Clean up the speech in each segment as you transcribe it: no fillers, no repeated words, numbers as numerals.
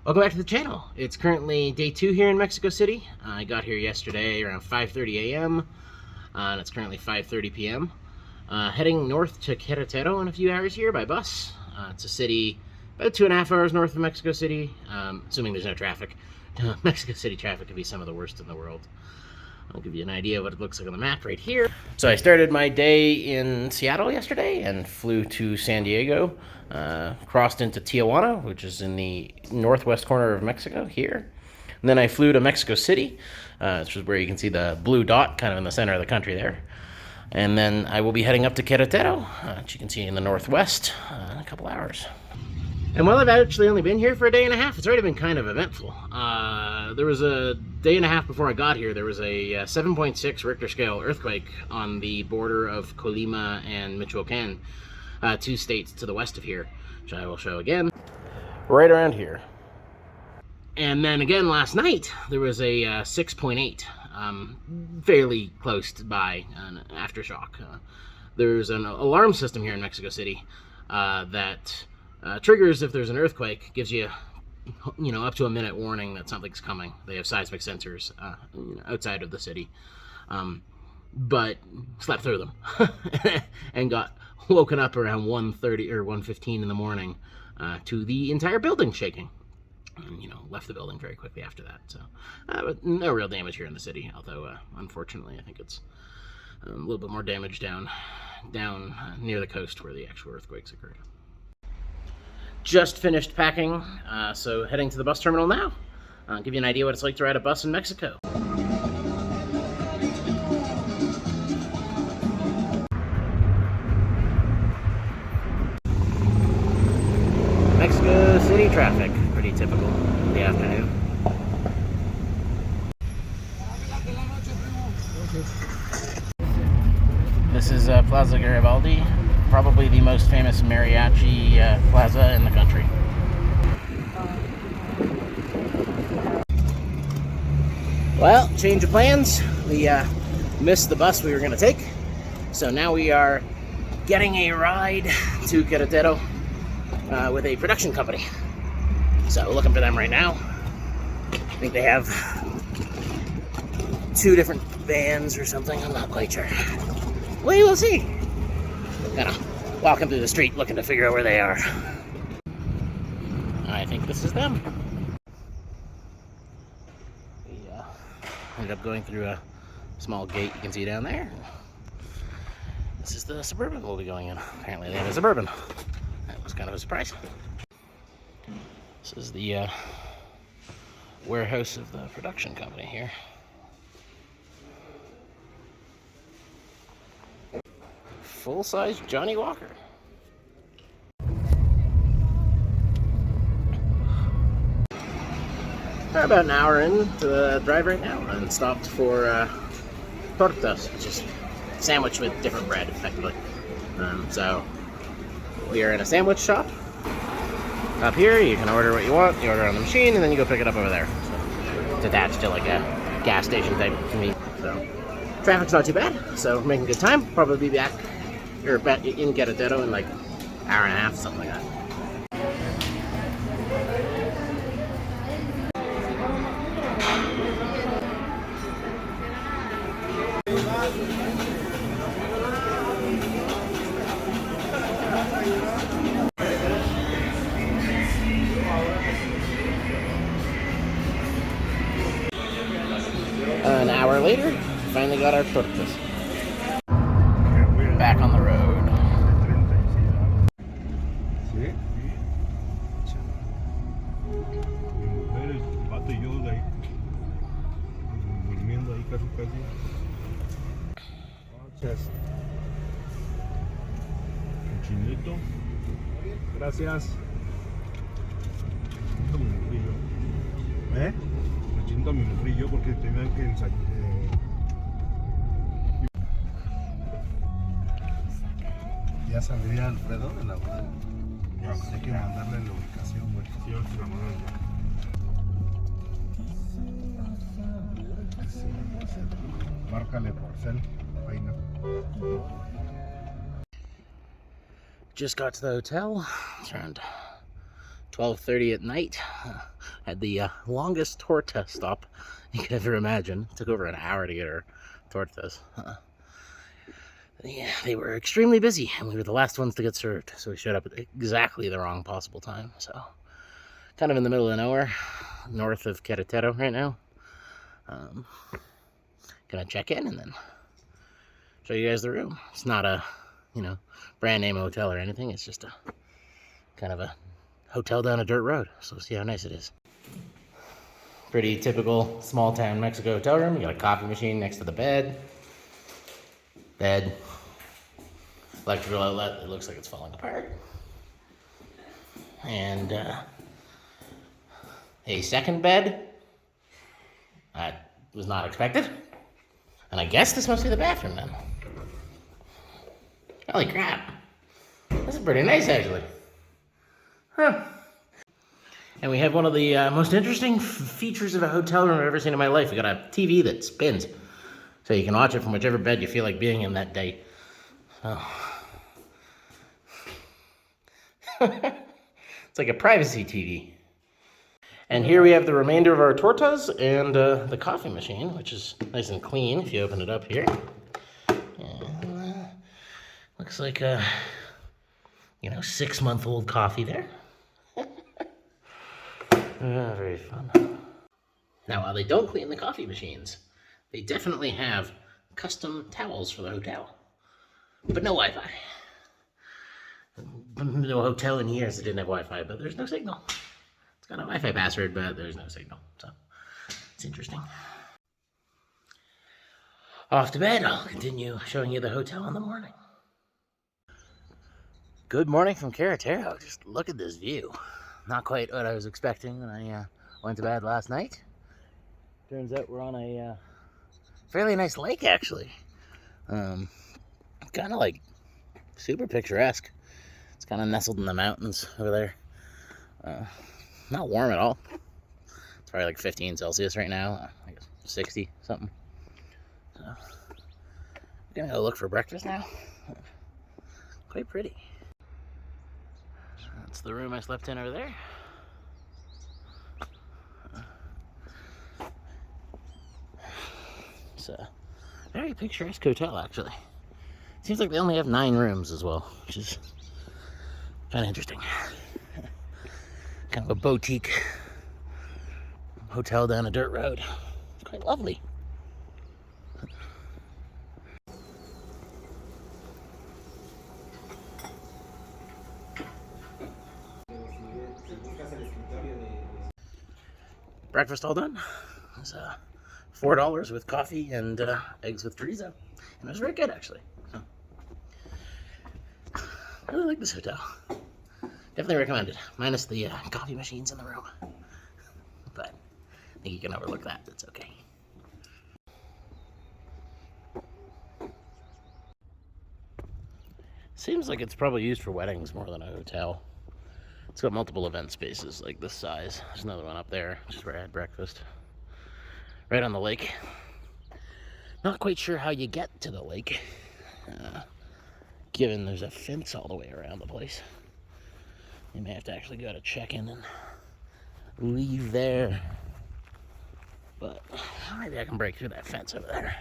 Welcome back to the channel. It's currently day 2 here in Mexico City. I got here yesterday around 5:30 a.m. And it's currently 5:30 p.m. Heading north to Querétaro in a few hours here by bus. It's a city about 2.5 hours north of Mexico City, assuming there's no traffic. Mexico City traffic could be some of the worst in the world. I'll give you an idea of what it looks like on the map right here. So I started my day in Seattle yesterday and flew to San Diego, crossed into Tijuana, which is in the northwest corner of Mexico here. And then I flew to Mexico City, which is where you can see the blue dot kind of in the center of the country there. And then I will be heading up to Querétaro, which you can see in the northwest, in a couple hours. And while I've actually only been here for a day and a half, it's already been kind of eventful. There was a day and a half before I got here, there was a 7.6 Richter scale earthquake on the border of Colima and Michoacán, 2 states to the west of here, which I will show again. Right around here. And then again last night, there was a 6.8, fairly close by, an aftershock. There's an alarm system here in Mexico City that triggers if there's an earthquake, gives you, up to a minute warning that something's coming. They have seismic sensors outside of the city, but slept through them and got woken up around 1:30 or 1:15 in the morning to the entire building shaking. And, left the building very quickly after that. So, but no real damage here in the city, although unfortunately I think it's a little bit more damage down near the coast where the actual earthquakes occurred. Just finished packing, so heading to the bus terminal now. I'll give you an idea what it's like to ride a bus in Mexico. Mexico City traffic, pretty typical in the afternoon. This is Plaza Garibaldi, probably the most famous mariachi plaza in the country. Well, change of plans. We missed the bus we were going to take, so now we are getting a ride to Querétaro with a production company. So looking for them right now. I think they have 2 different vans or something. I'm not quite sure. We will see. Kind of walking through the street looking to figure out where they are. I think this is them. We ended up going through a small gate you can see down there. This is the Suburban we'll be going in. Apparently they have a Suburban. That was kind of a surprise. This is the warehouse of the production company here. Full-size Johnny Walker. We're about an hour into the drive right now and stopped for tortas, which is a sandwich with different bread, effectively. So we are in a sandwich shop. Up here, you can order what you want. You order on the machine, and then you go pick it up over there. So it's attached to like a gas station type convenience. So traffic's not too bad, so we're making good time. Probably be back in Querétaro in like an hour and a half, something like that. An hour later, finally got our tortas. Back on the road. Chinito. Gracias. Chinito mi membrillo porque tenían que ensayar. ¿Ya saldría Alfredo de la boda? Hay que mandarle la ubicación, güey. Sí, ahora se la mandan. Márcale por cel, reina. Just got to the hotel. It's around 12:30 at night. Had the longest torta stop you could ever imagine. It took over an hour to get our tortas. Yeah, they were extremely busy, and we were the last ones to get served, so we showed up at exactly the wrong possible time. So, kind of in the middle of nowhere, north of Querétaro right now. Gonna check in and then show you guys the room. It's not a, brand name hotel or anything. It's just a kind of a hotel down a dirt road. So see how nice it is. Pretty typical small town Mexico hotel room. You got a coffee machine next to the bed. Electrical outlet. It looks like it's falling apart. And a second bed. That was not expected. And I guess this must be the bathroom then. Holy crap. This is pretty nice, actually. Huh. And we have one of the most interesting features of a hotel room I've ever seen in my life. We got a TV that spins. So you can watch it from whichever bed you feel like being in that day. Oh. It's like a privacy TV. And here we have the remainder of our tortas and the coffee machine, which is nice and clean if you open it up here. And, looks like a, 6-month-old coffee there. Very fun. Now, while they don't clean the coffee machines, they definitely have custom towels for the hotel. But no Wi-Fi. No hotel in years that didn't have Wi-Fi, but there's no signal. It's got a Wi-Fi password, but there's no signal, so it's interesting. Off to bed. I'll continue showing you the hotel in the morning. Good morning from Querétaro. Just look at this view. Not quite what I was expecting when I went to bed last night. Turns out we're on a fairly nice lake, actually. Kind of like super picturesque. It's kind of nestled in the mountains over there. Not warm at all. It's probably like 15 Celsius right now. I guess 60 something. So, I'm gonna go look for breakfast now. Quite pretty. That's the room I slept in over there. It's a very picturesque hotel, actually. Seems like they only have 9 rooms as well, which is kind of interesting. Kind of a boutique hotel down a dirt road. It's quite lovely. Breakfast all done. It was $4 with coffee and eggs with chorizo. And it was very good, actually. So, I really like this hotel. Definitely recommend it. Minus the coffee machines in the room. But I think you can overlook that. That's okay. Seems like it's probably used for weddings more than a hotel. It's got multiple event spaces like this size. There's another one up there, which is where I had breakfast. Right on the lake. Not quite sure how you get to the lake, given there's a fence all the way around the place. You may have to actually go to check-in and leave there. But maybe I can break through that fence over there.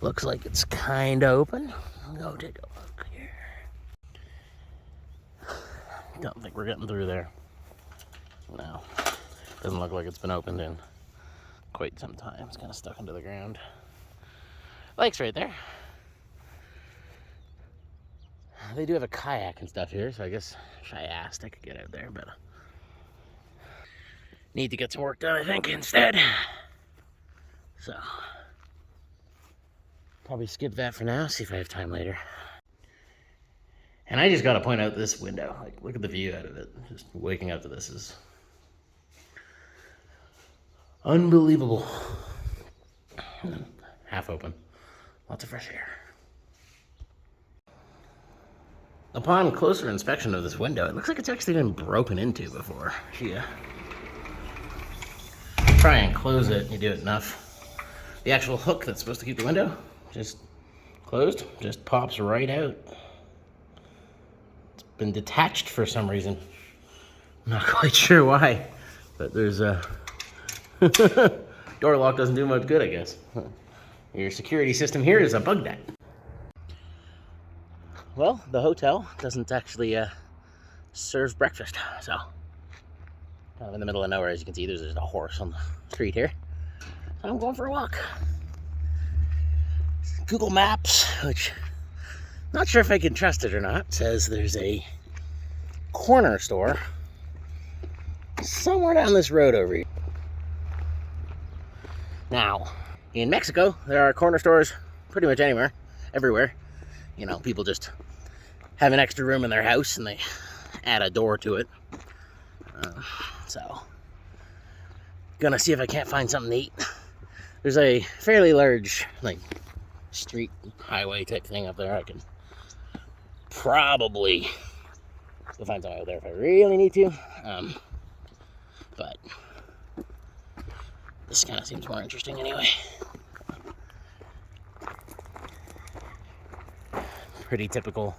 Looks like it's kind of open. I'll go take a look here. Don't think we're getting through there. No. Doesn't look like it's been opened in quite some time. It's kind of stuck into the ground. Lake's right there. They do have a kayak and stuff here, so I guess if I asked, I could get out there, but need to get some work done, I think, instead. So, probably skip that for now, see if I have time later. And I just gotta point out this window. Like, look at the view out of it. Just waking up to this is unbelievable. Half open. Lots of fresh air. Upon closer inspection of this window, it looks like it's actually been broken into before. Yeah. Try and close it, you do it enough. The actual hook that's supposed to keep the window just closed, just pops right out. It's been detached for some reason. I'm not quite sure why, but there's a door lock doesn't do much good, I guess. Your security system here is a bug net. Well, the hotel doesn't actually serve breakfast, so kind of in the middle of nowhere. As you can see, there's a horse on the street here. So I'm going for a walk. Google Maps, which not sure if I can trust it or not, says there's a corner store somewhere down this road over here. Now, in Mexico, there are corner stores pretty much anywhere, everywhere. You know, people just have an extra room in their house and they add a door to it. So, gonna see if I can't find something neat. There's a fairly large, like, street highway type thing up there. I can probably go find something out there if I really need to. But this kind of seems more interesting anyway. Pretty typical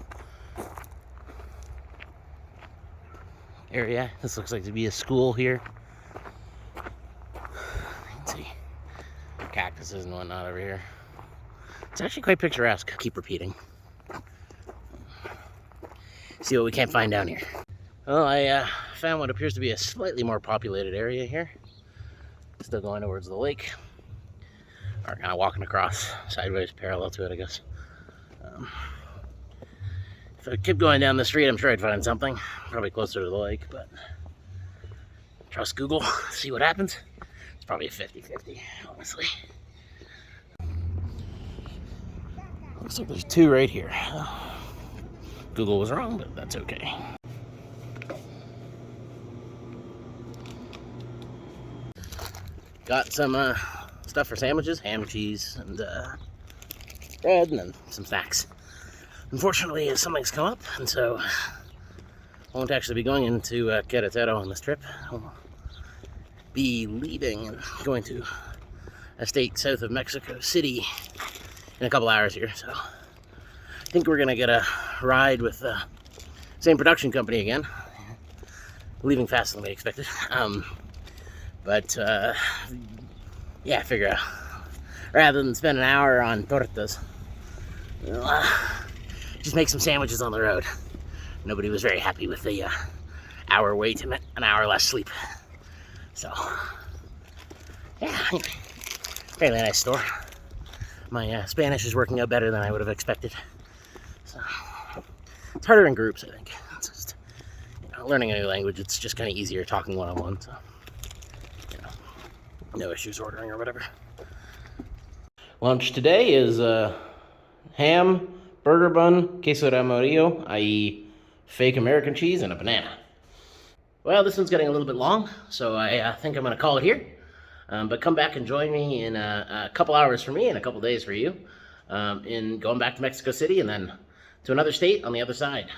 area. This looks like to be a school here. Let's see. Cactuses and whatnot over here. It's actually quite picturesque. Keep repeating. See what we can't find down here. Well, I found what appears to be a slightly more populated area here. Still going towards the lake. Or kind of walking across sideways, parallel to it, I guess. If I kept going down the street, I'm sure I'd find something. Probably closer to the lake, but trust Google, see what happens. It's probably a 50-50, honestly. Looks like there's two right here. Google was wrong, but that's okay. Got some stuff for sandwiches, ham, cheese, and bread, and then some snacks. Unfortunately, something's come up, and so I won't actually be going into Querétaro on this trip. I'll be leaving and going to a state south of Mexico City in a couple hours here, so I think we're gonna get a ride with the same production company again. Leaving faster than we expected. Yeah, figure out, rather than spend an hour on tortas, just make some sandwiches on the road. Nobody was very happy with the hour wait and an hour less sleep. So, yeah, fairly nice store. My Spanish is working out better than I would have expected. So, it's harder in groups, I think. It's just, learning a new language, it's just kind of easier talking one-on-one, so, no issues ordering or whatever. Lunch today is ham, burger bun, queso de amarillo, i.e. fake American cheese, and a banana. Well, this one's getting a little bit long, so I think I'm going to call it here. But come back and join me in a couple hours for me and a couple days for you in going back to Mexico City and then to another state on the other side.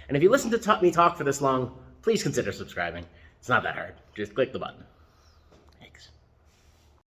And if you listen to me talk for this long, please consider subscribing. It's not that hard. Just click the button.